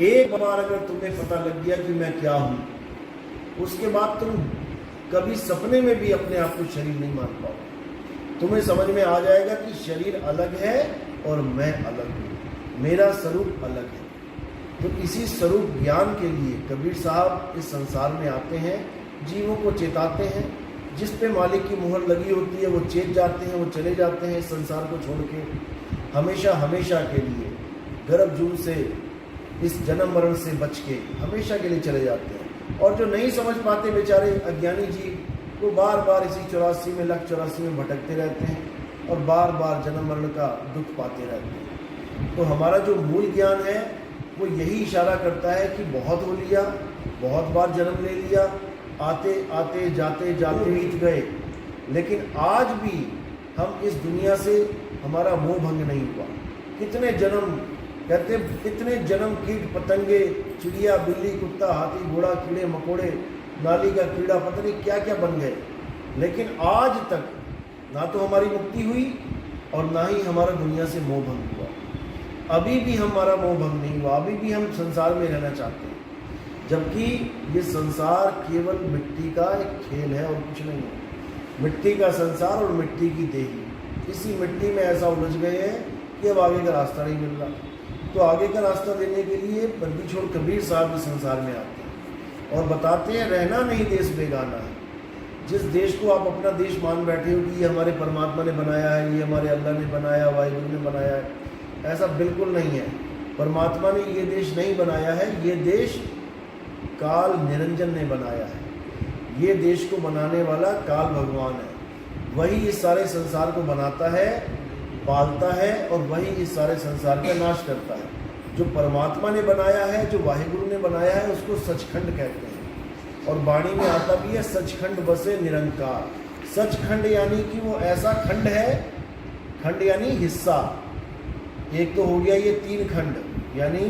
एक बार अगर तुम्हें पता लग गया कि मैं क्या हूं, उसके बाद तुम कभी सपने में भी अपने आप को शरीर नहीं मान पाओगे। तुम्हें समझ में आ जाएगा कि शरीर अलग है और मैं अलग हूं, मेरा स्वरूप अलग है। तो इसी स्वरूप ज्ञान के लिए कबीर साहब इस संसार में आते हैं, जीवों को चेताते हैं। जिस पे मालिक की मुहर लगी होती है वो चेत जाते हैं, वो चले जाते हैं इस संसार को छोड़ के, हमेशा हमेशा के लिए गर्भ जून से, इस जन्म मरण से बच के हमेशा के लिए चले जाते हैं। और जो नहीं समझ पाते बेचारे अज्ञानी जीव, वो बार बार इसी 84 में, लाख 84 में भटकते रहते हैं और बार बार जन्म मरण का दुख पाते रहते हैं। तो हमारा जो मूल ज्ञान है वो यही इशारा करता है कि बहुत हो लिया, बहुत बार जन्म ले लिया, आते आते जाते जाते बीत गए, लेकिन आज भी हम इस दुनिया से हमारा मोह भंग नहीं हुआ। कितने जन्म, कहते कितने जन्म कीट पतंगे, चिड़िया बिल्ली कुत्ता हाथी घोड़ा कीड़े मकोड़े नाली का कीड़ा, पता नहीं क्या क्या बन गए, लेकिन आज तक ना तो हमारी मुक्ति हुई और ना ही हमारा दुनिया से मोह भंग हुआ। अभी भी हमारा मोह भंग नहीं हुआ, अभी भी हम संसार में रहना चाहते हैं, जबकि ये संसार केवल मिट्टी का एक खेल है और कुछ नहीं है। मिट्टी का संसार और मिट्टी की देही, इसी मिट्टी में ऐसा उलझ गए हैं कि अब आगे का रास्ता नहीं मिल रहा। तो आगे का रास्ता देने के लिए बंदी छोड़ कबीर साहब इस संसार में आते हैं और बताते हैं रहना नहीं देश बेगाना है। जिस देश को आप अपना देश मान बैठे हो कि ये हमारे परमात्मा ने बनाया है, ये हमारे अल्लाह ने बनाया, वाहिगुरु ने बनाया है, ऐसा बिल्कुल नहीं है। परमात्मा ने ये देश नहीं बनाया है, ये देश काल निरंजन ने बनाया है। ये देश को बनाने वाला काल भगवान है, वही इस सारे संसार को बनाता है, पालता है और वही इस सारे संसार का नाश करता है। जो परमात्मा ने बनाया है, जो वाहिगुरु ने बनाया है, उसको सचखंड कहते हैं। और वाणी में आता भी है सचखंड बसे निरंकार। सचखंड यानी कि वो ऐसा खंड है, खंड यानी हिस्सा। एक तो हो गया ये 3 खंड, यानी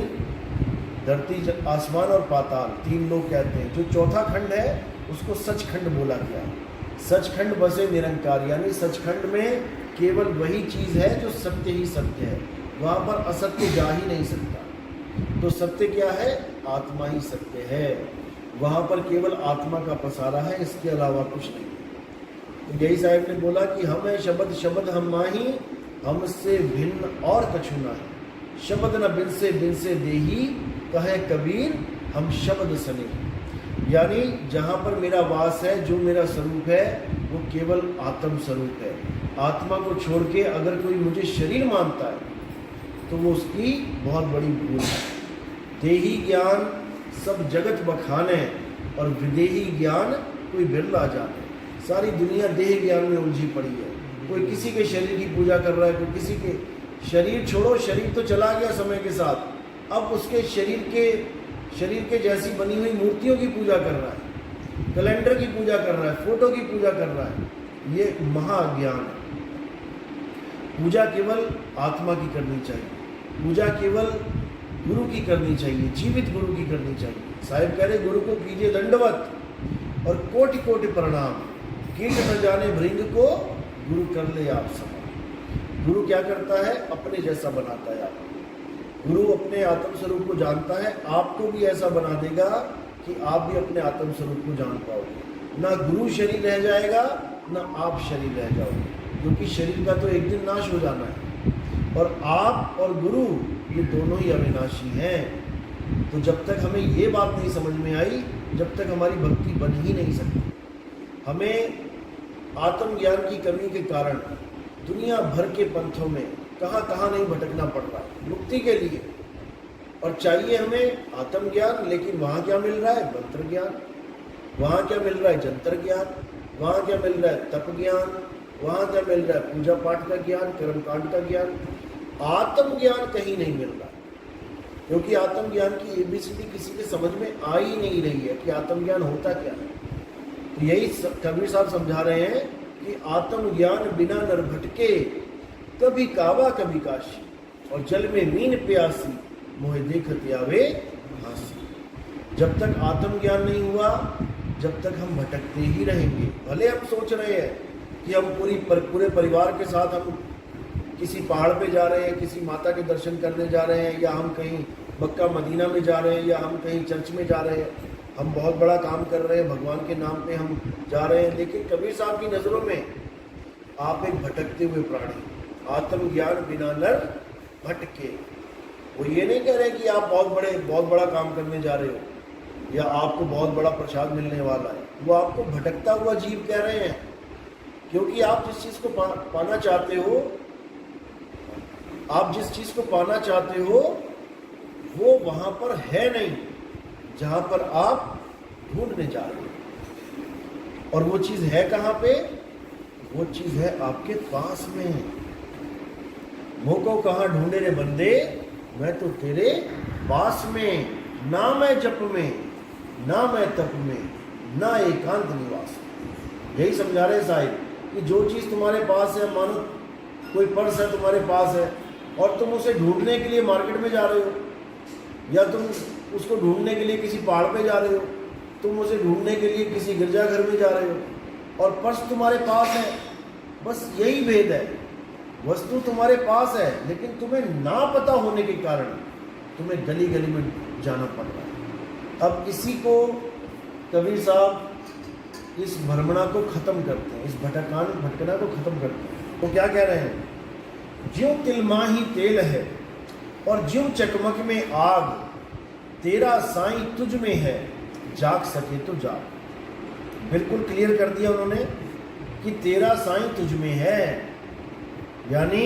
धरती आसमान और पाताल, 3 लोग कहते हैं। जो चौथा खंड है उसको सचखंड बोला गया। सचखंड बसे निरंकार, यानी सचखंड में केवल वही चीज़ है जो सत्य ही सत्य है, वहाँ पर असत्य जा ही नहीं सकता। तो सत्य क्या है? आत्मा ही सत्य है, वहाँ पर केवल आत्मा का पसारा है, इसके अलावा कुछ नहीं। तो यही साहब ने बोला कि हम है शब्द, शब्द हम माही, हमसे भिन्न और कछु नाही। शब्द न बिन से देही, कहे कबीर हम शब्द सने। यानी जहाँ पर मेरा वास है, जो मेरा स्वरूप है, वो केवल आत्म स्वरूप है। आत्मा को छोड़ के अगर कोई मुझे शरीर मानता है तो वो उसकी बहुत बड़ी भूल है। देही ज्ञान सब जगत बखाने और विदेही ज्ञान कोई बिरला जाने। सारी दुनिया देह ज्ञान में उलझी पड़ी है। कोई किसी के शरीर की पूजा कर रहा है, कोई किसी के, शरीर छोड़ो, शरीर तो चला गया समय के साथ, अब उसके शरीर के जैसी बनी हुई मूर्तियों की पूजा कर रहा है, कैलेंडर की पूजा कर रहा है, फोटो की पूजा कर रहा है। ये महाअज्ञान है। पूजा केवल आत्मा की करनी चाहिए, पूजा केवल गुरु की करनी चाहिए, जीवित गुरु की करनी चाहिए। साहिब कह रहे गुरु को कीजिए दंडवत और कोटि कोटि प्रणाम, कीट न जाने भृंग को गुरु कर ले आप समान। गुरु क्या करता है? अपने जैसा बनाता है आपको। गुरु अपने आत्म स्वरूप को जानता है, आपको भी ऐसा बना देगा कि आप भी अपने आत्म स्वरूप को जान पाओगे। ना गुरु शरीर रह जाएगा, ना आप शरीर रह जाओगे, क्योंकि शरीर का तो एक दिन नाश हो जाना है और आप और गुरु ये दोनों ही अविनाशी हैं। तो जब तक हमें ये बात नहीं समझ में आई, जब तक हमारी भक्ति बन ही नहीं सकती। हमें आत्मज्ञान की कमी के कारण दुनिया भर के पंथों में कहाँ नहीं भटकना पड़ रहा है मुक्ति के लिए। और चाहिए हमें आत्मज्ञान, लेकिन वहाँ क्या मिल रहा है? मंत्र ज्ञान। वहाँ क्या मिल रहा है? जंतर ज्ञान। वहाँ क्या मिल रहा है? तप ज्ञान। वहाँ क्या मिल रहा है? पूजा पाठ का ज्ञान, कर्मकांड का ज्ञान। आत्मज्ञान कहीं नहीं मिल रहा, क्योंकि आत्मज्ञान की एबीसीडी किसी के समझ में आ ही नहीं रही है कि आत्मज्ञान होता क्या है। तो यही कबीर साहब समझा रहे हैं कि आत्मज्ञान बिना नर भटके, कभी कावा कभी काशी, और जल में मीन प्यासी, मोहे देखत आवे हासी। जब तक आत्मज्ञान नहीं हुआ, जब तक हम भटकते ही रहेंगे। भले हम सोच रहे हैं कि हम पूरे परिवार के साथ हम किसी पहाड़ पे जा रहे हैं, किसी माता के दर्शन करने जा रहे हैं, या हम कहीं मक्का मदीना में जा रहे हैं या हम कहीं चर्च में जा रहे हैं, हम बहुत बड़ा काम कर रहे हैं, भगवान के नाम पे हम जा रहे हैं, लेकिन कबीर साहब की नज़रों में आप एक भटकते हुए प्राणी, आत्मज्ञान बिना नर भटके। वो ये नहीं कह रहे कि आप बहुत बड़ा काम करने जा रहे हो या आपको बहुत बड़ा प्रसाद मिलने वाला है, वो आपको भटकता हुआ जीव कह रहे हैं। क्योंकि आप जिस चीज़ को पाना चाहते हो, आप जिस चीज़ को पाना चाहते हो वो वहाँ पर है नहीं जहाँ पर आप ढूंढने जा रहे हो। और वो चीज़ है कहाँ पे? वो चीज़ है आपके पास में। मुँह को कहाँ ढूंढे रे बंदे, मैं तो तेरे पास में, ना मैं जप में, ना मैं तप में, ना एकांत निवास में। यही समझा रहे साहिब कि जो चीज़ तुम्हारे पास है, मानो कोई पर्स है तुम्हारे पास है और तुम उसे ढूंढने के लिए मार्केट में जा रहे हो, या तुम उसको ढूंढने के लिए किसी पहाड़ पे जा रहे हो, तुम उसे ढूंढने के लिए किसी गिरजाघर में जा रहे हो और पर्स तुम्हारे पास है। बस यही भेद है, वस्तु तुम्हारे पास है लेकिन तुम्हें ना पता होने के कारण तुम्हें गली गली में जाना पड़ रहा है। अब इसी को कबीर साहब इस भ्रमणा को खत्म करते हैं, इस भटकना को खत्म करते हैं। तो क्या कह रहे हैं? ज्यों तिलमाही तेल है और ज्यों चकमक में आग, तेरा साईं तुझ में है, जाग सके तो जाग। बिल्कुल क्लियर कर दिया उन्होंने कि तेरा साईं तुझ में है, यानी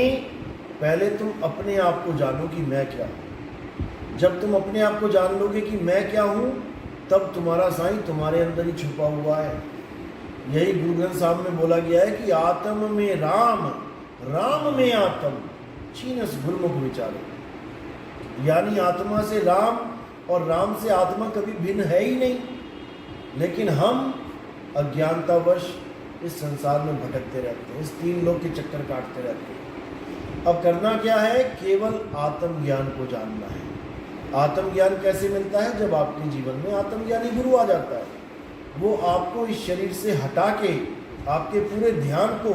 पहले तुम अपने आप को जानो कि मैं क्या हूँ। जब तुम अपने आप को जान लोगे कि मैं क्या हूँ, तब तुम्हारा साईं तुम्हारे अंदर ही छुपा हुआ है। यही गुरु ग्रंथ साहब में बोला गया है कि आत्म में राम, राम में आत्म, चीनस गुरुमुख विचारो। यानी आत्मा से राम और राम से आत्मा कभी भिन्न है ही नहीं, लेकिन हम अज्ञानतावश इस संसार में भटकते रहते हैं, इस तीन लोक के चक्कर काटते रहते हैं। अब करना क्या है? केवल आत्मज्ञान को जानना है। आत्मज्ञान कैसे मिलता है? जब आपके जीवन में आत्मज्ञानी गुरु आ जाता है। वो आपको इस शरीर से हटा के, आपके पूरे ध्यान को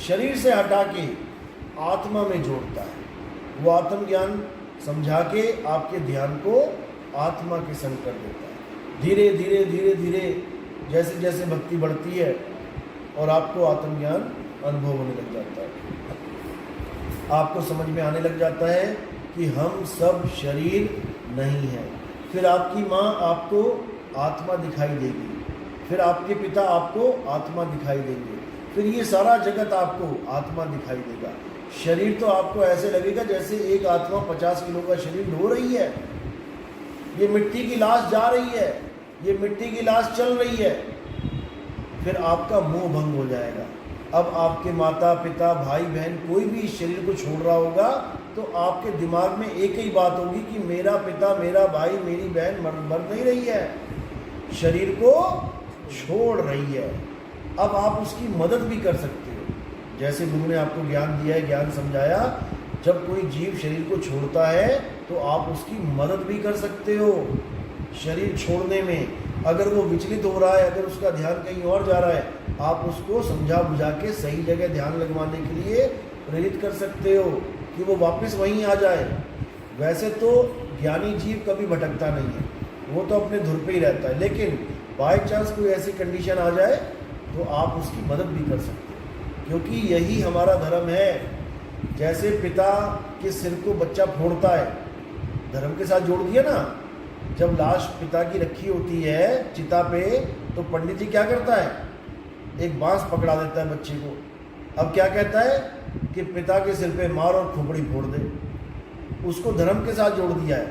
शरीर से हटा के आत्मा में जोड़ता है। वो आत्मज्ञान समझा के आपके ध्यान को आत्मा के संग कर देता है। धीरे धीरे धीरे धीरे जैसे जैसे भक्ति बढ़ती है और आपको आत्मज्ञान अनुभव होने लग जाता है, आपको समझ में आने लग जाता है कि हम सब शरीर नहीं हैं। फिर आपकी माँ आपको आत्मा दिखाई देगी, फिर आपके पिता आपको आत्मा दिखाई देंगे, फिर ये सारा जगत आपको आत्मा दिखाई देगा। शरीर तो आपको ऐसे लगेगा जैसे एक आत्मा 50 किलो का शरीर ढो रही है। ये मिट्टी की लाश जा रही है, ये मिट्टी की लाश चल रही है। फिर आपका मोह भंग हो जाएगा। अब आपके माता पिता भाई बहन कोई भी इस शरीर को छोड़ रहा होगा तो आपके दिमाग में एक ही बात होगी कि मेरा पिता, मेरा भाई, मेरी बहन मर नहीं रही है, शरीर को छोड़ रही है। अब आप उसकी मदद भी कर सकते हो, जैसे गुरु ने आपको ज्ञान दिया है, ज्ञान समझाया। जब कोई जीव शरीर को छोड़ता है तो आप उसकी मदद भी कर सकते हो शरीर छोड़ने में। अगर वो विचलित हो रहा है, अगर उसका ध्यान कहीं और जा रहा है, आप उसको समझा बुझा के सही जगह ध्यान लगवाने के लिए प्रेरित कर सकते हो कि वो वापस वहीं आ जाए। वैसे तो ज्ञानी जीव कभी भटकता नहीं है, वो तो अपने धुर पे ही रहता है, लेकिन बाय चांस कोई ऐसी कंडीशन आ जाए तो आप उसकी मदद भी कर सकते हो, क्योंकि यही हमारा धर्म है। जैसे पिता के सिर को बच्चा फोड़ता है, धर्म के साथ जोड़ दिया ना। जब लाश पिता की रखी होती है चिता पे तो पंडित जी क्या करता है? एक बांस पकड़ा देता है बच्चे को। अब क्या कहता है कि पिता के सिर पे मार और खोपड़ी फोड़ दे। उसको धर्म के साथ जोड़ दिया है।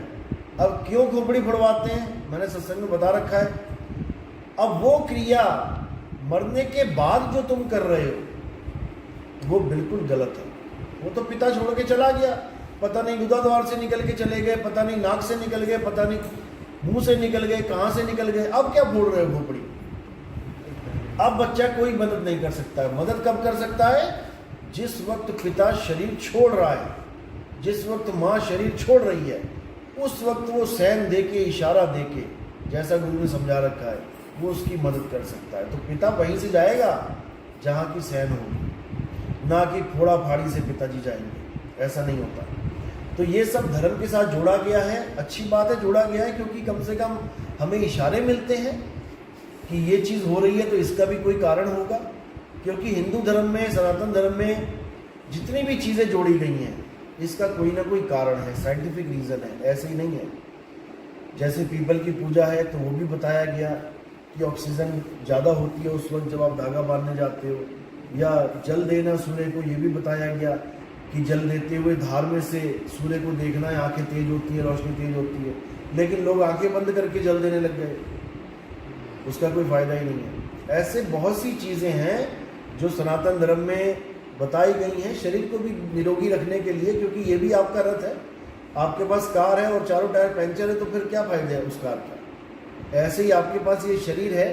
अब क्यों खोपड़ी फोड़वाते हैं? मैंने सत्संग में बता रखा है। अब वो क्रिया मरने के बाद जो तुम कर रहे हो वो बिल्कुल गलत है। वो तो पिता छोड़ के चला गया, पता नहीं गुदा द्वार से निकल के चले गए, पता नहीं नाक से निकल गए, पता नहीं मुंह से निकल गए, कहाँ से निकल गए। अब क्या फोड़ रहे हो खोपड़ी? अब बच्चा कोई मदद नहीं कर सकता है। मदद कब कर सकता है? जिस वक्त पिता शरीर छोड़ रहा है, जिस वक्त माँ शरीर छोड़ रही है, उस वक्त वो सैन दे के, इशारा दे के, जैसा गुरु ने समझा रखा है, वो उसकी मदद कर सकता है। तो पिता वहीं से जाएगा जहाँ की सैन होगी, ना कि फोड़ा फाड़ी से पिताजी जाएंगे। ऐसा नहीं होता। तो ये सब धर्म के साथ जोड़ा गया है। अच्छी बात है जोड़ा गया है, क्योंकि कम से कम हमें इशारे मिलते हैं कि ये चीज़ हो रही है तो इसका भी कोई कारण होगा। क्योंकि हिंदू धर्म में, सनातन धर्म में जितनी भी चीज़ें जोड़ी गई हैं इसका कोई ना कोई कारण है, साइंटिफिक रीज़न है, ऐसे ही नहीं है। जैसे पीपल की पूजा है तो वो भी बताया गया कि ऑक्सीजन ज़्यादा होती है उस वक्त जब आप धागा बांधने जाते हो, या जल देना सूर्य को, ये भी बताया गया कि जल देते हुए धार में से सूर्य को देखना है, आंखें तेज होती है, रोशनी तेज होती है। लेकिन लोग आंखें बंद करके जल देने लग गए, उसका कोई फ़ायदा ही नहीं है। ऐसे बहुत सी चीज़ें हैं जो सनातन धर्म में बताई गई हैं शरीर को भी निरोगी रखने के लिए। क्योंकि ये भी आपका रथ है, आपके पास कार है और चारों टायर पंचर है तो फिर क्या फ़ायदा है उस कार का। ऐसे ही आपके पास ये शरीर है,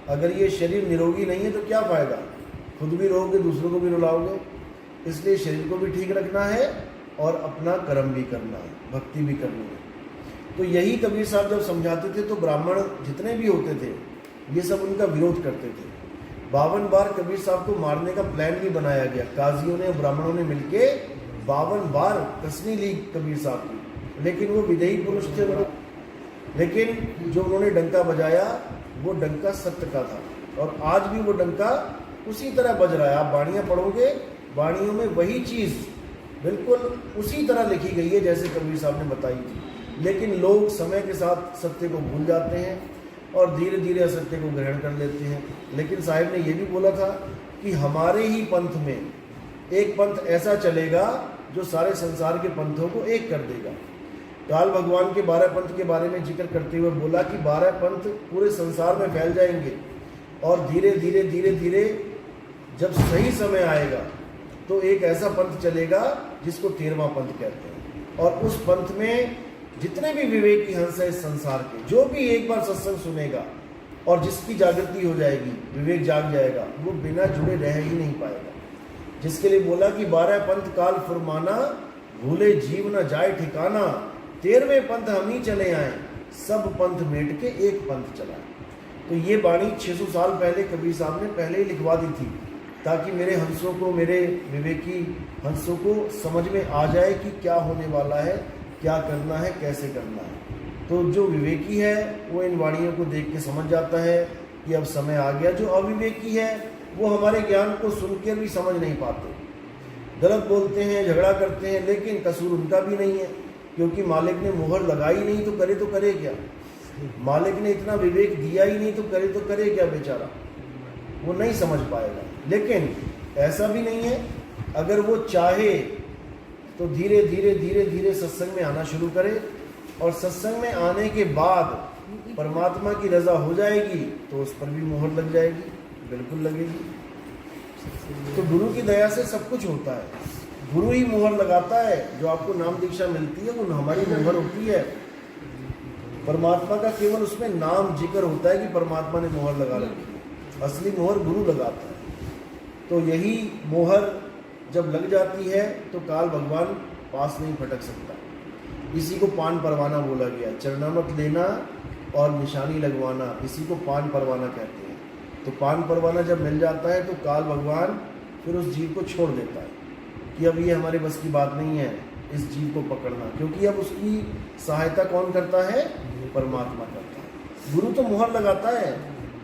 अगर ये शरीर निरोगी नहीं है तो क्या फ़ायदा, खुद भी रहोगे दूसरों को भी रुलाओगे। इसलिए शरीर को भी ठीक रखना है और अपना कर्म भी करना है, भक्ति भी करनी है। तो यही कबीर साहब जब समझाते थे तो ब्राह्मण जितने भी होते थे ये सब उनका विरोध करते थे। 52 बार कबीर साहब को मारने का प्लान भी बनाया गया, काजियों ने, ब्राह्मणों ने मिलके 52 बार कसनी ली कबीर साहब की, लेकिन वो विधेयी पुरुष थे वो। लेकिन जो उन्होंने डंका बजाया वो डंका सत्य का था, और आज भी वो डंका उसी तरह बज रहा है। आप वाणियाँ पढ़ोगे, वाणियों में वही चीज़ बिल्कुल उसी तरह लिखी गई है जैसे कबीर साहब ने बताई थी। लेकिन लोग समय के साथ सत्य को भूल जाते हैं और धीरे धीरे असत्य को ग्रहण कर लेते हैं। लेकिन साहिब ने यह भी बोला था कि हमारे ही पंथ में एक पंथ ऐसा चलेगा जो सारे संसार के पंथों को एक कर देगा। काल भगवान के 12 पंथ के बारे में जिक्र करते हुए बोला कि 12 पंथ पूरे संसार में फैल जाएंगे, और धीरे धीरे धीरे धीरे जब सही समय आएगा तो एक ऐसा पंथ चलेगा जिसको 13वां पंथ कहते हैं। और उस पंथ में जितने भी विवेकी हंस है इस संसार के, जो भी एक बार सत्संग सुनेगा और जिसकी जागृति हो जाएगी, विवेक जाग जाएगा, वो बिना जुड़े रह ही नहीं पाएगा। जिसके लिए बोला कि 12 पंथ काल फुरमाना, भूले जीव न जाए ठिकाना, 13वें पंथ हम ही चले आए, सब पंथ मेट के एक पंथ चला। तो ये वाणी 600 साल पहले कबीर साहब ने पहले ही लिखवा दी थी, ताकि मेरे हंसों को, मेरे विवेकी हंसों को समझ में आ जाए कि क्या होने वाला है, क्या करना है, कैसे करना है। तो जो विवेकी है वो इन वाणियों को देख के समझ जाता है कि अब समय आ गया। जो अविवेकी है वो हमारे ज्ञान को सुनकर भी समझ नहीं पाते, गलत बोलते हैं, झगड़ा करते हैं, लेकिन कसूर उनका भी नहीं है, क्योंकि मालिक ने मुहर लगाई नहीं तो करे क्या। मालिक ने इतना विवेक दिया ही नहीं तो करे क्या बेचारा, वो नहीं समझ पाएगा। लेकिन ऐसा भी नहीं है, अगर वो चाहे तो धीरे धीरे धीरे धीरे सत्संग में आना शुरू करे, और सत्संग में आने के बाद परमात्मा की रजा हो जाएगी तो उस पर भी मोहर लग जाएगी, बिल्कुल लगेगी। तो गुरु की दया से सब कुछ होता है, गुरु ही मोहर लगाता है। जो आपको नाम दीक्षा मिलती है वो हमारी मोहर होती है। परमात्मा का केवल उसमें नाम जिक्र होता है कि परमात्मा ने मोहर लगा रखी है, असली मोहर गुरु लगाता है। तो यही मोहर जब लग जाती है तो काल भगवान पास नहीं फटक सकता। इसी को पान परवाना बोला गया, चरणामत लेना और निशानी लगवाना, इसी को पान परवाना कहते हैं। तो पान परवाना जब मिल जाता है तो काल भगवान फिर उस जीव को छोड़ देता है कि अब ये हमारे बस की बात नहीं है इस जीव को पकड़ना, क्योंकि अब उसकी सहायता कौन करता है, परमात्मा करता है। गुरु तो मुहर लगाता है,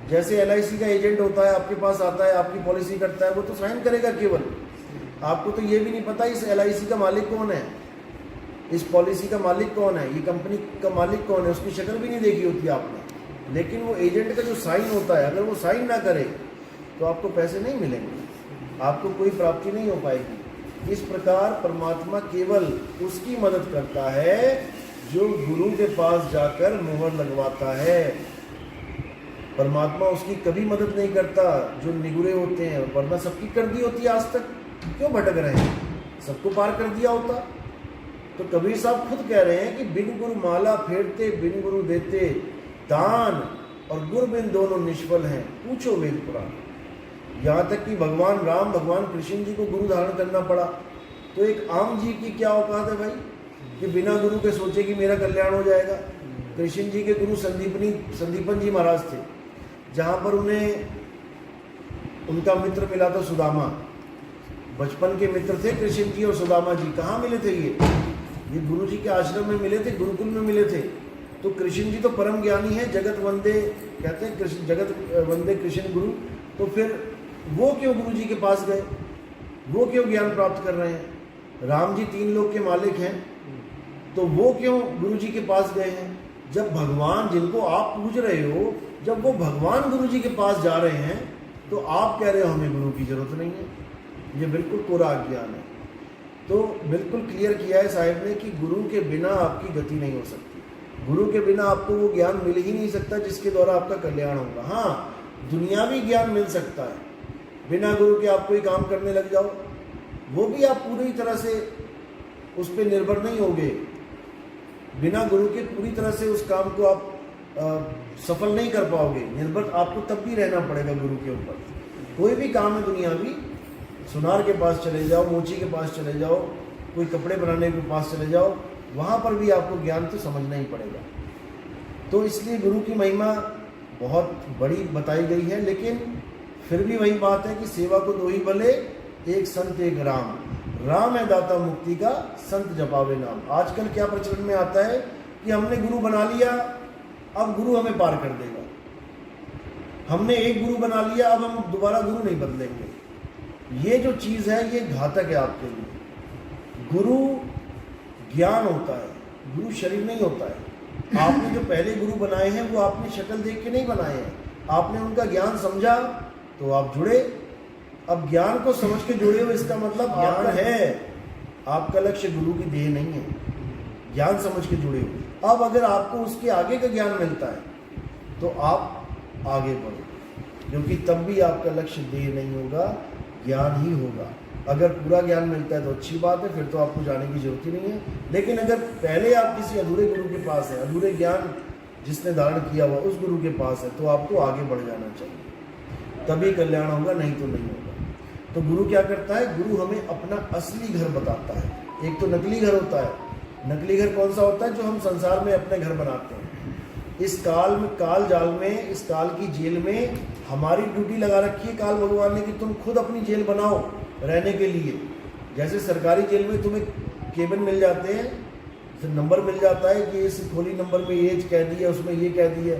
जैसे LIC का एजेंट होता है, आपके पास आता है, आपकी पॉलिसी करता है, वो तो साइन करेगा केवल। आपको तो ये भी नहीं पता इस LIC का मालिक कौन है, इस पॉलिसी का मालिक कौन है, ये कंपनी का मालिक कौन है, उसकी शक्ल भी नहीं देखी होती आपने। लेकिन वो एजेंट का जो साइन होता है, अगर वो साइन ना करे तो आपको पैसे नहीं मिलेंगे, आपको कोई प्राप्ति नहीं हो पाएगी। इस प्रकार परमात्मा केवल उसकी मदद करता है जो गुरु के पास जाकर मुहर लगवाता है। परमात्मा उसकी कभी मदद नहीं करता जो निगुरे होते हैं, वरना सबकी कर दी होती है। आज तक क्यों भटक रहे हैं, सबको पार कर दिया होता। तो कबीर साहब खुद कह रहे हैं कि बिन गुरु माला फेरते, बिन गुरु देते दान, और गुरु बिन दोनों निष्फल हैं, पूछो वेद पुराण। यहाँ तक कि भगवान राम, भगवान कृष्ण जी को गुरु धारण करना पड़ा, तो एक आम जीव की क्या औकात है भाई कि बिना गुरु के सोचे कि मेरा कल्याण हो जाएगा। कृष्ण जी के गुरु संदीपन जी महाराज थे, जहाँ पर उन्हें उनका मित्र मिला था सुदामा, बचपन के मित्र थे कृष्ण जी और सुदामा जी। कहाँ मिले थे ये गुरु जी के आश्रम में मिले थे, गुरुकुल में मिले थे। तो कृष्ण जी तो परम ज्ञानी है, जगत वंदे कहते हैं, कृष्ण जगत वंदे कृष्ण गुरु। तो फिर वो क्यों गुरु जी के पास गए, वो क्यों ज्ञान प्राप्त कर रहे हैं? राम जी 3 लोक के मालिक हैं, तो वो क्यों गुरु जी के पास गए हैं? जब भगवान जिनको आप पूज रहे हो, जब वो भगवान गुरु जी के पास जा रहे हैं, तो आप कह रहे हो हमें गुरु की जरूरत नहीं है। ये बिल्कुल कोरा अज्ञान है। तो बिल्कुल क्लियर किया है साहिब ने कि गुरु के बिना आपकी गति नहीं हो सकती, गुरु के बिना आपको वो ज्ञान मिल ही नहीं सकता जिसके द्वारा आपका कल्याण होगा। हाँ, दुनियावी ज्ञान मिल सकता है, बिना गुरु के आप कोई काम करने लग जाओ, वो भी आप पूरी तरह से उस पर निर्भर नहीं होगे। बिना गुरु के पूरी तरह से उस काम को आप सफल नहीं कर पाओगे, निर्भर आपको तब भी रहना पड़ेगा गुरु के ऊपर। कोई भी काम है दुनियावी, सुनार के पास चले जाओ, मोची के पास चले जाओ, कोई कपड़े बनाने के पास चले जाओ, वहाँ पर भी आपको ज्ञान तो समझना ही पड़ेगा। तो इसलिए गुरु की महिमा बहुत बड़ी बताई गई है, लेकिन फिर भी वही बात है कि सेवा को 2 ही भले, एक संत एक राम। राम है दाता मुक्ति का, संत जपावे नाम। आजकल क्या प्रचलन में आता है कि हमने गुरु बना लिया, अब गुरु हमें पार कर देगा। हमने एक गुरु बना लिया, अब हम दोबारा गुरु नहीं बदलेंगे। ये जो चीज़ है ये घातक है आपके लिए। गुरु ज्ञान होता है, गुरु शरीर नहीं होता है। आपने जो पहले गुरु बनाए हैं वो आपने शक्ल देख के नहीं बनाए हैं, आपने उनका ज्ञान समझा तो आप जुड़े। अब ज्ञान को समझ के जुड़े हो, इसका मतलब ज्ञान है, आपका लक्ष्य गुरु की देह नहीं है, ज्ञान समझ के जुड़े हो। अब अगर आपको उसके आगे का ज्ञान मिलता है तो आप आगे बढ़ो, क्योंकि तब भी आपका लक्ष्य देह नहीं होगा, ज्ञान ही होगा। अगर पूरा ज्ञान मिलता है तो अच्छी बात है, फिर तो आपको जाने की जरूरत ही नहीं है। लेकिन अगर पहले आप किसी अधूरे गुरु के पास है, अधूरे ज्ञान जिसने धारण किया हुआ उस गुरु के पास है, तो आपको आगे बढ़ जाना चाहिए, तभी कल्याण होगा, नहीं तो नहीं होगा। तो गुरु क्या करता है? गुरु हमें अपना असली घर बताता है। एक तो नकली घर होता है। नकली घर कौन सा होता है? जो हम संसार में अपने घर बनाते हैं। इस काल में, काल जाल में, इस काल की जेल में हमारी ड्यूटी लगा रखी है काल भगवान ने कि तुम खुद अपनी जेल बनाओ रहने के लिए। जैसे सरकारी जेल में तुम्हें केबिन मिल जाते हैं, तो नंबर मिल जाता है कि इस खोली नंबर में ये कह दिया, उसमें ये कह दिया।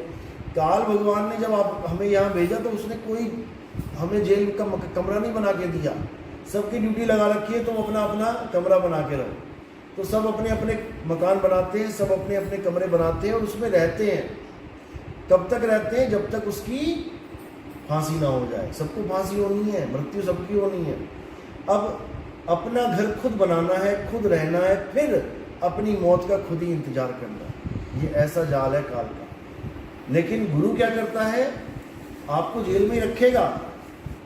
काल भगवान ने जब आप हमें यहाँ भेजा तो उसने कोई हमें जेल का कमरा नहीं बना के दिया। सबकी ड्यूटी लगा रखी है, तुम अपना अपना कमरा बना के रहो। तो सब अपने अपने मकान बनाते हैं, सब अपने अपने कमरे बनाते हैं और उसमें रहते हैं। कब तक रहते हैं? जब तक उसकी फांसी ना हो जाए। सबको फांसी होनी है, मृत्यु सबकी होनी है। अब अपना घर खुद बनाना है, खुद रहना है, फिर अपनी मौत का खुद ही इंतजार करना है। ये ऐसा जाल है काल का। लेकिन गुरु क्या करता है? आपको जेल में ही रखेगा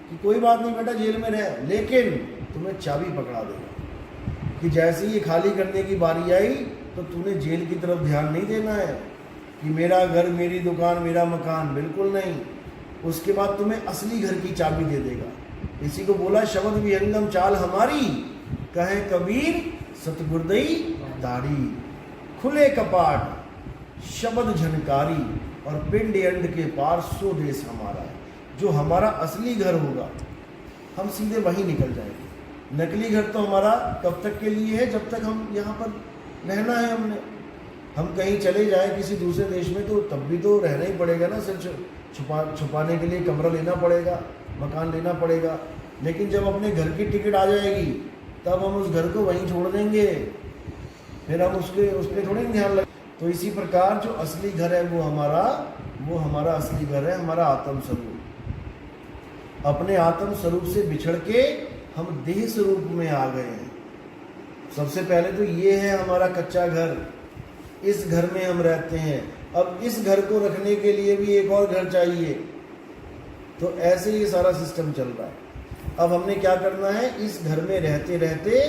कि कोई बात नहीं बेटा जेल में रह, लेकिन तुम्हें चाबी पकड़ा देगा कि जैसे ही खाली करने की बारी आई तो तूने जेल की तरफ ध्यान नहीं देना है कि मेरा घर, मेरी दुकान, मेरा मकान, बिल्कुल नहीं। उसके बाद तुम्हें असली घर की चाबी दे देगा। इसी को बोला शब्द विहंगम चाल हमारी, कहे कबीर सतगुरदई दाढ़ी। खुले कपाट शब्द झनकारी और पिंड अंड के पार सो देश हमारा है। जो हमारा असली घर होगा हम सीधे वहीं निकल जाएंगे। नकली घर तो हमारा कब तक के लिए है? जब तक हम यहाँ पर रहना है हमने। हम कहीं चले जाएं किसी दूसरे देश में तो तब भी तो रहना ही पड़ेगा ना, सिर्फ छुपाने के लिए कमरा लेना पड़ेगा, मकान लेना पड़ेगा। लेकिन जब अपने घर की टिकट आ जाएगी तब हम उस घर को वहीं छोड़ देंगे, फिर हम उस पर थोड़ी ध्यान लगे। तो इसी प्रकार जो असली घर है वो हमारा असली घर है, हमारा आत्म स्वरूप। अपने आत्म स्वरूप से बिछड़ के हम देह स्वरूप में आ गए हैं। सबसे पहले तो ये है हमारा कच्चा घर, इस घर में हम रहते हैं। अब इस घर को रखने के लिए भी एक और घर चाहिए। तो ऐसे ये सारा सिस्टम चल रहा है। अब हमने क्या करना है? इस घर में रहते रहते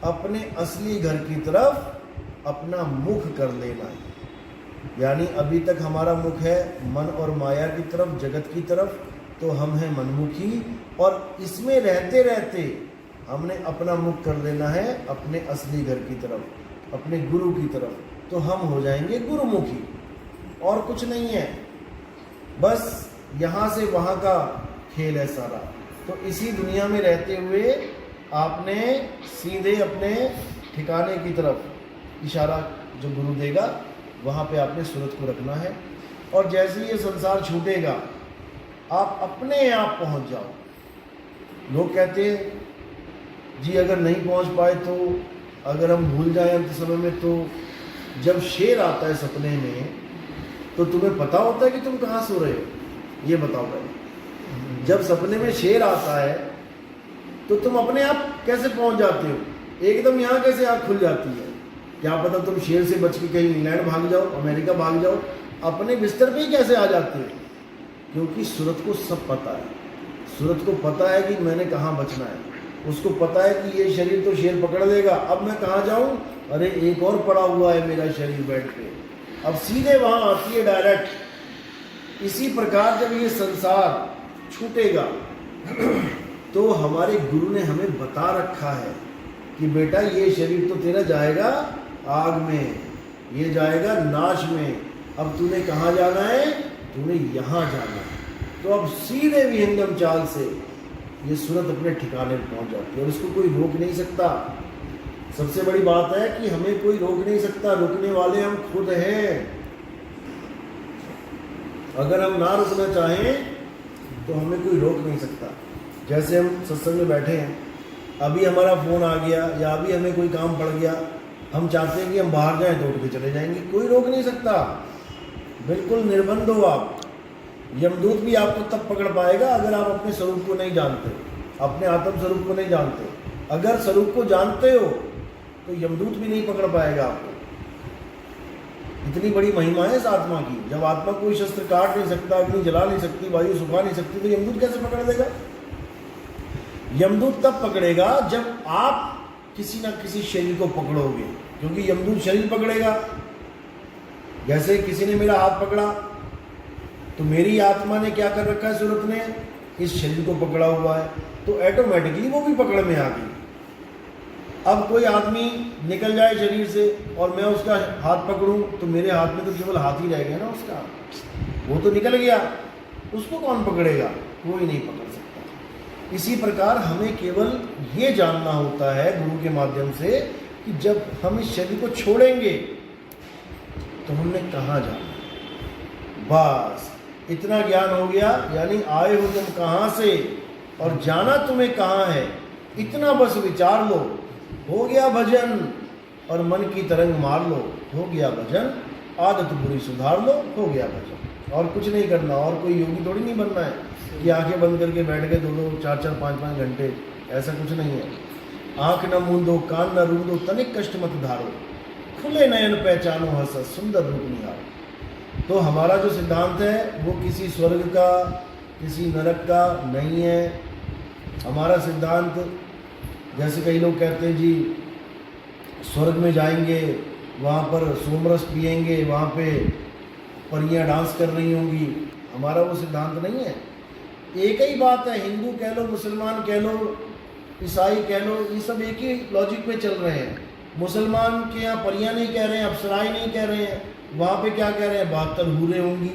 अपने असली घर की तरफ अपना मुख कर लेना है। यानी अभी तक हमारा मुख है मन और माया की तरफ, जगत की तरफ, तो हम हैं मनमुखी। और इसमें रहते रहते हमने अपना मुख कर लेना है अपने असली घर की तरफ, अपने गुरु की तरफ। तो हम हो जाएंगे गुरुमुखी, और कुछ नहीं है। बस यहाँ से वहाँ का खेल है सारा। तो इसी दुनिया में रहते हुए आपने सीधे अपने ठिकाने की तरफ, इशारा जो गुरु देगा वहाँ पे आपने सूरत को रखना है। और जैसे ये संसार छूटेगा आप अपने आप पहुँच जाओ। लोग कहते हैं जी अगर नहीं पहुँच पाए तो, अगर हम भूल जाए अंत समय में, तो जब शेर आता है सपने में तो तुम्हें पता होता है कि तुम कहाँ सो रहे हो? ये बताओ पहले। जब सपने में शेर आता है तो तुम अपने आप कैसे पहुँच जाते हो? एकदम यहाँ कैसे आँख खुल जाती है? क्या पता तुम शेर से बच के कहीं इंग्लैंड भाग जाओ, अमेरिका भाग जाओ, अपने बिस्तर पे ही कैसे आ जाते हो? क्योंकि सूरत को सब पता है। सूरत को पता है कि मैंने कहाँ बचना है। उसको पता है कि ये शरीर तो शेर पकड़ लेगा, अब मैं कहाँ जाऊँ? अरे एक और पड़ा हुआ है मेरा शरीर बेड पे, अब सीधे वहाँ आती है डायरेक्ट। इसी प्रकार जब ये संसार छूटेगा तो हमारे गुरु ने हमें बता रखा है कि बेटा ये शरीर तो तेरा जाएगा आग में, ये जाएगा नाश में, अब तूने कहाँ जाना है? तूने यहाँ जाना है। तो अब सीधे विहंगम चाल से ये सूरत अपने ठिकाने पर पहुँच जाती है और इसको कोई रोक नहीं सकता। सबसे बड़ी बात है कि हमें कोई रोक नहीं सकता, रुकने वाले हम खुद हैं। अगर हम ना रुकना चाहें तो हमें कोई रोक नहीं सकता। जैसे हम सत्संग में बैठे हैं, अभी हमारा फ़ोन आ गया या अभी हमें कोई काम पड़ गया, हम चाहते हैं कि हम बाहर जाएं तो उठ के चले जाएंगे, कोई रोक नहीं सकता। बिल्कुल निर्बंध हो आप। यमदूत भी आपको तब पकड़ पाएगा अगर आप अपने स्वरूप को नहीं जानते, अपने आत्म स्वरूप को नहीं जानते। अगर स्वरूप को जानते हो तो यमदूत भी नहीं पकड़ पाएगा आपको। इतनी बड़ी महिमा है इस आत्मा की। जब आत्मा कोई शस्त्र काट नहीं सकता, अग्नि जला नहीं सकती, वायु सुखा नहीं सकती, तो यमदूत कैसे पकड़ देगा? यमदूत तब पकड़ेगा जब आप किसी न किसी शरीर को पकड़ोगे, क्योंकि यमदूत शरीर पकड़ेगा। जैसे किसी ने मेरा हाथ पकड़ा तो मेरी आत्मा ने क्या कर रखा है? सूरत ने इस शरीर को पकड़ा हुआ है, तो ऑटोमेटिकली वो भी पकड़ में आ गई। अब कोई आदमी निकल जाए शरीर से और मैं उसका हाथ पकड़ूं तो मेरे हाथ में तो केवल हाथ ही रह गया ना उसका, वो तो निकल गया, उसको कौन पकड़ेगा? कोई नहीं पकड़ सकता। इसी प्रकार हमें केवल ये जानना होता है गुरु के माध्यम से कि जब हम इस शरीर को छोड़ेंगे तो हमने कहाँ जाना। बस इतना ज्ञान हो गया, यानी आए हो तुम कहाँ से और जाना तुम्हें कहाँ है, इतना बस विचार लो, हो गया भजन। और मन की तरंग मार लो, हो गया भजन। आदत बुरी सुधार लो, हो गया भजन। और कुछ नहीं करना, और कोई योगी थोड़ी नहीं बनना है कि आंखें बंद करके बैठ गए 2-2, 4-4, 5-5 घंटे, ऐसा कुछ नहीं है। आंख न मूंदो, कान न रूंदो, तनिक कष्ट मत धारो, खुले नयन पहचानो हंस सुंदर रूप निहारो। तो हमारा जो सिद्धांत है वो किसी स्वर्ग का, किसी नरक का नहीं है। हमारा सिद्धांत, जैसे कई लोग कहते हैं जी स्वर्ग में जाएंगे, वहाँ पर सोमरस पिएंगे, वहाँ पे परियां डांस कर रही होंगी, हमारा वो सिद्धांत नहीं है। एक ही बात है, हिंदू कह लो, मुसलमान कह लो, ईसाई कह लो, ये सब एक ही लॉजिक पे चल रहे हैं। मुसलमान के यहाँ परियां नहीं कह रहे हैं, अप्सराएं नहीं कह रहे हैं, वहाँ पे क्या कह रहे हैं? 72 हूरें होंगी,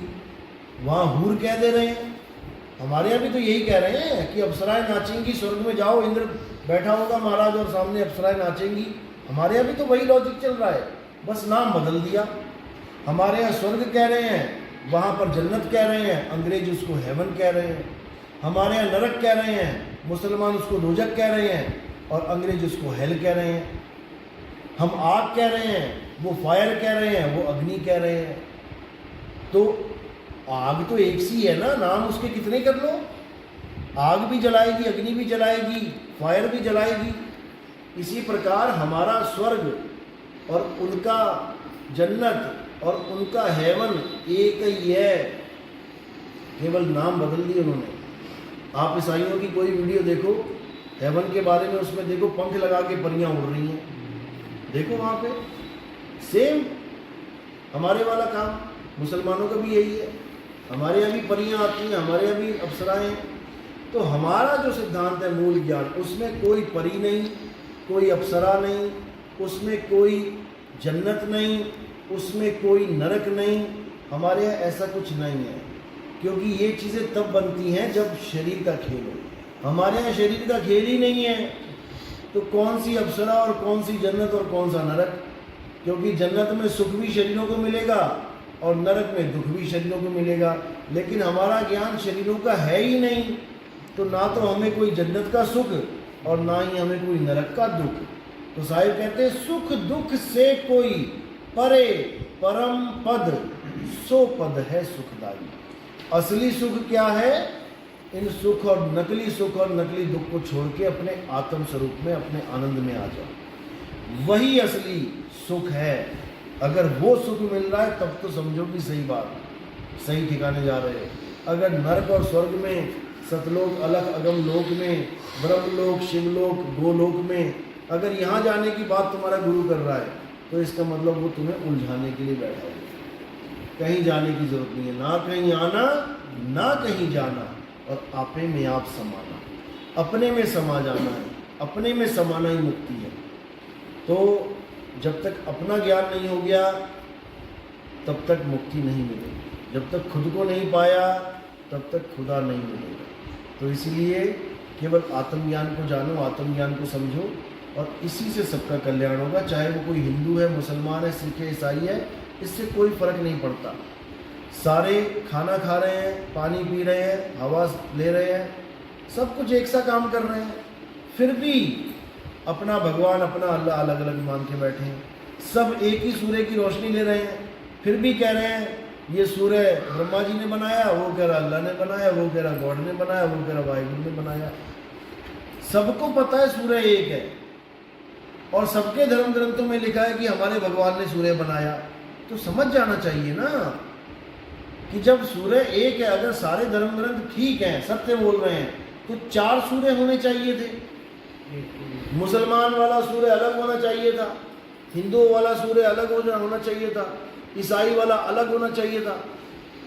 वहाँ हूर कह दे रहे हैं। हमारे यहाँ भी तो यही कह रहे हैं कि अप्सराएं नाचेंगी, स्वर्ग में जाओ, इंद्र बैठा होगा महाराज और सामने अप्सराएं नाचेंगी। हमारे यहाँ भी तो वही लॉजिक चल रहा है, बस नाम बदल दिया। हमारे यहाँ स्वर्ग कह रहे हैं, वहाँ पर जन्नत कह रहे हैं, अंग्रेज उसको हेवन कह रहे हैं। हमारे यहाँ नरक कह रहे हैं, मुसलमान उसको दोजक कह रहे हैं और अंग्रेज उसको हेल कह रहे हैं। हम आग कह रहे हैं, वो फायर कह रहे हैं, वो अग्नि कह रहे हैं। तो आग तो एक सी है ना, नाम उसके कितने कर लो। आग भी जलाएगी, अग्नि भी जलाएगी, फायर भी जलाएगी। इसी प्रकार हमारा स्वर्ग और उनका जन्नत और उनका हेवन एक ही है, केवल नाम बदल दिए उन्होंने। आप ईसाइयों की कोई वीडियो देखो हेवन के बारे में, उसमें देखो पंख लगा के परियां उड़ रही हैं, देखो वहाँ पे सेम हमारे वाला काम मुसलमानों का भी यही है। हमारे यहाँ भी परियां आती हैं, हमारे यहाँ भी अप्सराएं। तो हमारा जो सिद्धांत है मूल ज्ञान, उसमें कोई परी नहीं, कोई अप्सरा नहीं, उसमें कोई जन्नत नहीं, उसमें कोई नरक नहीं। हमारे यहाँ ऐसा कुछ नहीं है, क्योंकि ये चीज़ें तब बनती हैं जब शरीर का खेल हो। हमारे यहाँ शरीर का खेल ही नहीं है, तो कौन सी अप्सरा और कौन सी जन्नत और कौन सा नरक? क्योंकि जन्नत में सुख भी शरीरों को मिलेगा और नरक में दुख भी शरीरों को मिलेगा। लेकिन हमारा ज्ञान शरीरों का है ही नहीं, तो ना तो हमें कोई जन्नत का सुख और ना ही हमें कोई नरक का दुख। तो साहिब कहते हैं सुख दुख से कोई परे परम पद, सो पद है सुखदाई। असली सुख क्या है? इन सुख और नकली दुख को छोड़ के अपने आत्म स्वरूप में, अपने आनंद में आ जाओ। वही असली सुख है। अगर वो सुख मिल रहा है तब तो समझो कि सही बात, सही ठिकाने जा रहे हैं। अगर नरक और स्वर्ग में, सतलोक, अलख, अगम लोक में, ब्रह्मलोक, शिवलोक, गोलोक में अगर यहाँ जाने की बात तुम्हारा गुरु कर रहा है तो इसका मतलब वो तुम्हें उलझाने के लिए बैठा है। कहीं जाने की जरूरत नहीं है, ना कहीं आना ना कहीं जाना, और आपे में आप समाना, अपने में समा जाना है। अपने में समाना ही मुक्ति है। तो जब तक अपना ज्ञान नहीं हो गया तब तक मुक्ति नहीं मिलेगी। जब तक खुद को नहीं पाया तब तक खुदा नहीं मिलेगा। तो इसलिए केवल आत्मज्ञान को जानो, आत्मज्ञान को समझो, और इसी से सबका कल्याण होगा। चाहे वो कोई हिंदू है, मुसलमान है, सिख है, ईसाई है, इससे कोई फर्क नहीं पड़ता। सारे खाना खा रहे हैं, पानी पी रहे हैं, हवा ले रहे हैं, सब कुछ एक सा काम कर रहे हैं, फिर भी अपना भगवान, अपना अल्लाह अलग अलग मान के बैठे हैं। सब एक ही सूर्य की रोशनी ले रहे हैं, फिर भी कह रहे हैं ये सूर्य ब्रह्मा जी ने बनाया, वो कह रहा अल्लाह ने बनाया, वो कह रहा गॉड ने बनाया, वो कह रहा वाहिगुरु ने बनाया। सबको पता है सूर्य एक है, और सबके धर्म ग्रंथों में लिखा है कि हमारे भगवान ने सूर्य बनाया। तो समझ जाना चाहिए ना कि जब सूर्य एक है, अगर सारे धर्म ग्रंथ ठीक हैं, सत्य बोल रहे हैं, तो 4 सूर्य होने चाहिए थे। मुसलमान वाला सूर्य अलग होना चाहिए था, हिंदुओं वाला सूर्य अलग होना चाहिए था, ईसाई वाला अलग होना चाहिए था,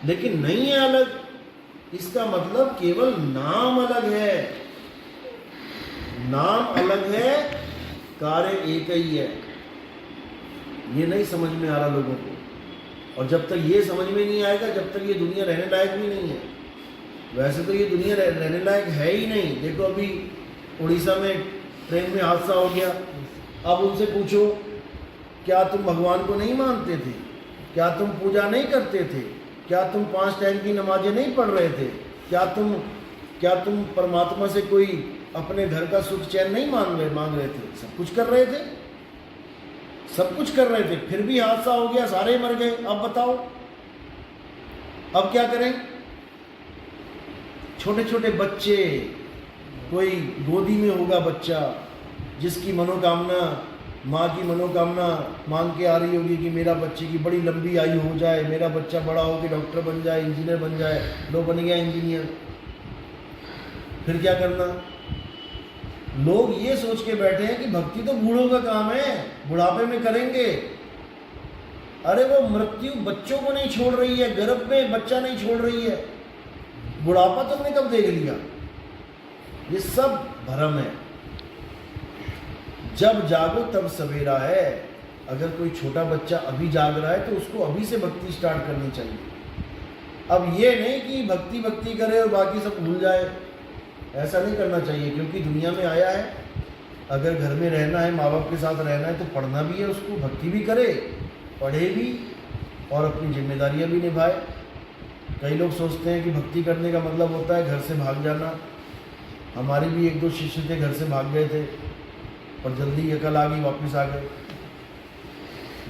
लेकिन नहीं है अलग। इसका मतलब केवल नाम अलग है, नाम अलग है, कार्य एक ही है। ये नहीं समझ में आ रहा लोगों को, और जब तक ये समझ में नहीं आएगा, जब तक ये दुनिया रहने लायक भी नहीं है। वैसे तो ये दुनिया रहने लायक है ही नहीं। देखो अभी उड़ीसा में ट्रेन में हादसा हो गया। अब उनसे पूछो, क्या तुम भगवान को नहीं मानते थे? क्या तुम पूजा नहीं करते थे? क्या तुम 5 टाइम की नमाजें नहीं पढ़ रहे थे? क्या तुम परमात्मा से कोई अपने घर का सुख चैन नहीं मांग रहे थे? सब कुछ कर रहे थे, सब कुछ कर रहे थे, फिर भी हादसा हो गया, सारे मर गए। अब बताओ अब क्या करें? छोटे छोटे बच्चे, कोई गोदी में होगा बच्चा जिसकी मनोकामना, माँ की मनोकामना मांग के आ रही होगी कि मेरा बच्चे की बड़ी लंबी आयु हो जाए, मेरा बच्चा बड़ा हो के डॉक्टर बन जाए, इंजीनियर बन जाए। लो बन गया इंजीनियर, फिर क्या करना? लोग ये सोच के बैठे हैं कि भक्ति तो बूढ़ों का काम है, बुढ़ापे में करेंगे। अरे वो मृत्यु बच्चों को नहीं छोड़ रही है, गर्भ में बच्चा नहीं छोड़ रही है, बुढ़ापा तुमने कब देख लिया? ये सब भ्रम है। जब जागो तब सवेरा है। अगर कोई छोटा बच्चा अभी जाग रहा है तो उसको अभी से भक्ति स्टार्ट करनी चाहिए। अब ये नहीं कि भक्ति करे और बाकी सब भूल जाए, ऐसा नहीं करना चाहिए। क्योंकि दुनिया में आया है, अगर घर में रहना है, माँ बाप के साथ रहना है, तो पढ़ना भी है उसको, भक्ति भी करे, पढ़े भी और अपनी जिम्मेदारियाँ भी निभाए। कई लोग सोचते हैं कि भक्ति करने का मतलब होता है घर से भाग जाना। हमारे भी 1-2 शिष्य थे, घर से भाग गए थे और जल्दी अकल आ गई, वापस आ गए।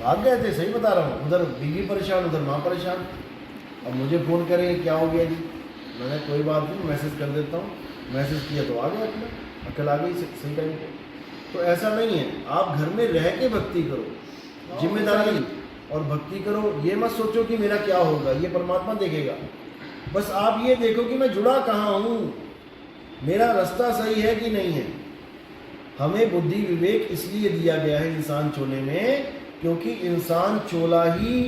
भाग गए थे, सही बता रहा हूँ। उधर बीवी परेशान, उधर माँ परेशान। अब मुझे फ़ोन करेंगे क्या हो गया जी? मैंने कोई बात नहीं, मैसेज कर देता हूँ। मैसेज किया तो आ गया, अपना अकल आ गई सही टाइम पे। तो ऐसा नहीं है, आप घर में रह के भक्ति करो, जिम्मेदारी और भक्ति करो। ये मत सोचो कि मेरा क्या होगा, ये परमात्मा देखेगा। बस आप ये देखो कि मैं जुड़ा कहाँ हूँ, मेरा रास्ता सही है कि नहीं है। हमें बुद्धि विवेक इसलिए दिया गया है इंसान चोले में, क्योंकि इंसान चोला ही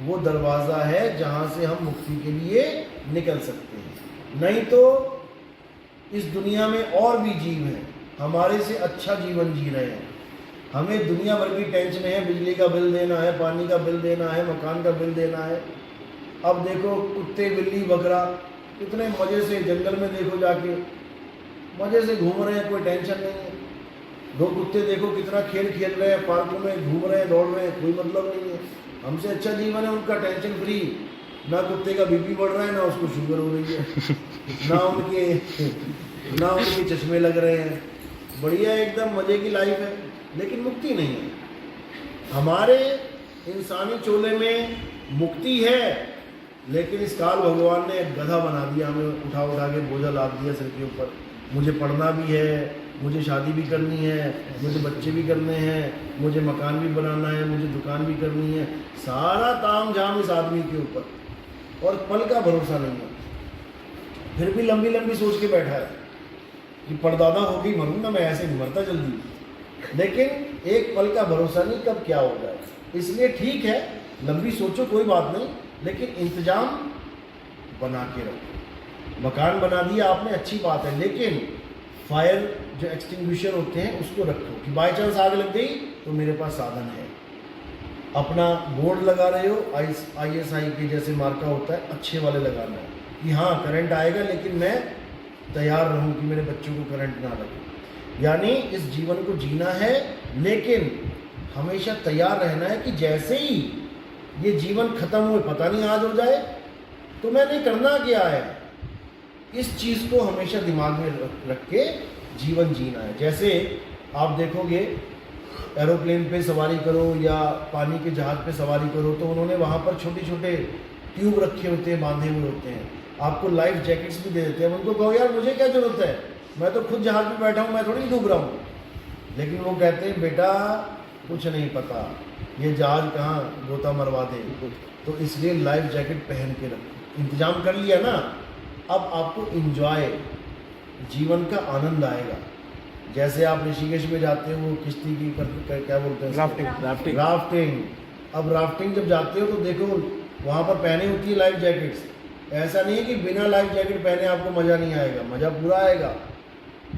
वो दरवाज़ा है जहाँ से हम मुक्ति के लिए निकल सकते हैं। नहीं तो इस दुनिया में और भी जीव हैं, हमारे से अच्छा जीवन जी रहे हैं। हमें दुनिया भर की टेंशन है, बिजली का बिल देना है, पानी का बिल देना है, मकान का बिल देना है। अब देखो कुत्ते, बिल्ली, बकरा कितने मज़े से जंगल में देखो जाके मज़े से घूम रहे हैं, कोई टेंशन नहीं है। दो कुत्ते देखो कितना खेल खेल रहे हैं, पार्कों में घूम रहे हैं, दौड़ रहे हैं, कोई मतलब नहीं है। हमसे अच्छा जीवन है उनका, टेंशन फ्री। ना कुत्ते का बीपी बढ़ रहा है, ना उसको शुगर हो रही है, ना उनके चश्मे लग रहे हैं, बढ़िया एकदम मजे की लाइफ है। लेकिन मुक्ति नहीं है। हमारे इंसानी चोले में मुक्ति है, लेकिन इस काल भगवान ने एक गधा बना दिया, हमें उठा उठा के बोझा लाद दिया सिर के ऊपर। मुझे पढ़ना भी है, मुझे शादी भी करनी है, मुझे बच्चे भी करने हैं, मुझे मकान भी बनाना है, मुझे दुकान भी करनी है, सारा ताम झाम इस आदमी के ऊपर, और पल का भरोसा नहीं है। फिर भी लंबी लंबी सोच के बैठा है कि परदादा होके ही मरूंगा मैं, ऐसे नहीं मरता जल्दी। लेकिन एक पल का भरोसा नहीं कब क्या हो जाए। इसलिए ठीक है, लंबी सोचो कोई बात नहीं, लेकिन इंतजाम बना के रखो। मकान बना दिया आपने, अच्छी बात है, लेकिन फायर जो एक्सटिंग्विशर होते हैं उसको रखो कि बाई चांस आग लग गई तो मेरे पास साधन है। अपना बोर्ड लगा रहे हो, ISI के जैसे मार्का होता है, अच्छे वाले लगाना है कि हाँ करंट आएगा, लेकिन मैं तैयार रहूं कि मेरे बच्चों को करंट ना लगे। यानी इस जीवन को जीना है, लेकिन हमेशा तैयार रहना है कि जैसे ही ये जीवन खत्म हुए, पता नहीं आज हो जाए, तो मैंने करना क्या है। इस चीज़ को हमेशा दिमाग में रख के जीवन जीना है। जैसे आप देखोगे एरोप्लेन पे सवारी करो या पानी के जहाज़ पे सवारी करो, तो उन्होंने वहाँ पर छोटे छोटे ट्यूब रखे होते हैं, बांधे हुए होते हैं, आपको लाइफ जैकेट्स भी दे देते हैं। उनको कहो यार मुझे क्या ज़रूरत है, मैं तो खुद जहाज़ में बैठा हूँ, मैं थोड़ी डूब रहा हूँ। लेकिन वो कहते हैं बेटा कुछ नहीं पता ये जहाज़ कहाँ गोता मरवा दे, तो इसलिए लाइफ जैकेट पहन के रखो। इंतजाम कर लिया ना, अब आपको इंजॉय, जीवन का आनंद आएगा। जैसे आप ऋषिकेश में जाते हो, वो किश्ती की क्या बोलते हैं, राफ्टिंग। अब राफ्टिंग जब जाते हो तो देखो वहाँ पर पहने होती है लाइफ जैकेट्स। ऐसा नहीं है कि बिना लाइफ जैकेट पहने आपको मज़ा नहीं आएगा, मज़ा पूरा आएगा।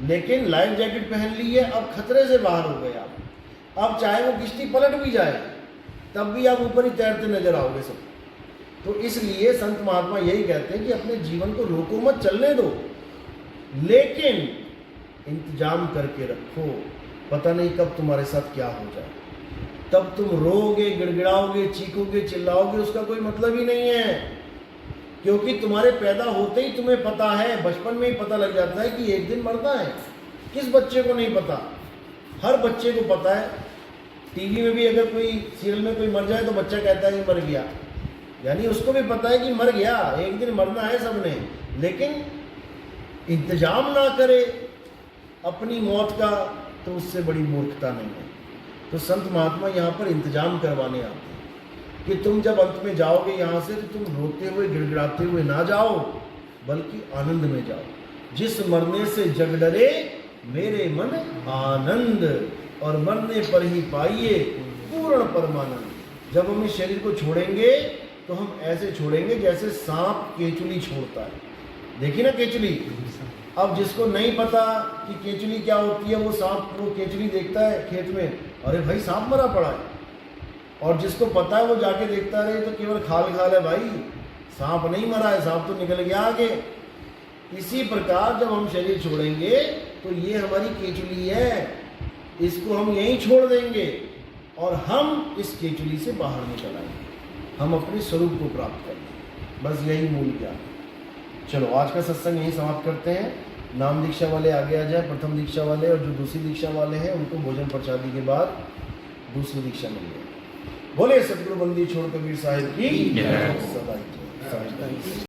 लेकिन लाइफ जैकेट पहन ली है, अब खतरे से बाहर हो गए आप। अब चाहे वो किश्ती पलट भी जाए तब भी आप ऊपर ही तैरते नजर आओगे सब। तो इसलिए संत महात्मा यही कहते हैं कि अपने जीवन को रोको मत, चलने दो, लेकिन इंतजाम करके रखो। पता नहीं कब तुम्हारे साथ क्या हो जाए, तब तुम रोओगे, गिड़गिड़ाओगे, चीखोगे, चिल्लाओगे, उसका कोई मतलब ही नहीं है। क्योंकि तुम्हारे पैदा होते ही तुम्हें पता है, बचपन में ही पता लग जाता है कि एक दिन मरना है। किस बच्चे को नहीं पता, हर बच्चे को पता है। टीवी में भी अगर कोई सीरियल में कोई मर जाए तो बच्चा कहता है कि मर गया, यानी उसको भी पता है कि मर गया, एक दिन मरना है सबने। लेकिन इंतजाम ना करे अपनी मौत का, तो उससे बड़ी मूर्खता नहीं है। तो संत महात्मा यहाँ पर इंतजाम करवाने आते हैं कि तुम जब अंत में जाओगे यहाँ से, तो तुम रोते हुए गिड़गिड़ाते हुए ना जाओ, बल्कि आनंद में जाओ। जिस मरने से जग डरे मेरे मन आनंद, और मरने पर ही पाइए पूर्ण परमानंद। जब हम इस शरीर को छोड़ेंगे तो हम ऐसे छोड़ेंगे जैसे सांप केचुली छोड़ता है। देखिए ना केचुली। अब जिसको नहीं पता कि केचुली क्या होती है, वो सांप, वो केचुली देखता है खेत में, अरे भाई सांप मरा पड़ा है। और जिसको पता है वो जाके देखता रहे तो केवल खाल खाल है भाई, सांप नहीं मरा है, सांप तो निकल गया आगे। इसी प्रकार जब हम शरीर छोड़ेंगे तो ये हमारी केचुली है, इसको हम यहीं छोड़ देंगे और हम इस केचुली से बाहर निकल आएंगे, हम अपने स्वरूप को प्राप्त करेंगे। बस यही मूल ज्ञान। चलो आज का सत्संग यहीं समाप्त करते हैं। नाम दीक्षा वाले आगे आ जाए, प्रथम दीक्षा वाले, और जो दूसरी दीक्षा वाले हैं उनको भोजन प्रसादी के बाद दूसरी दीक्षा मिल जाए। बोले सतगुरु बंदी छोड़ कबीर साहिब की सदा।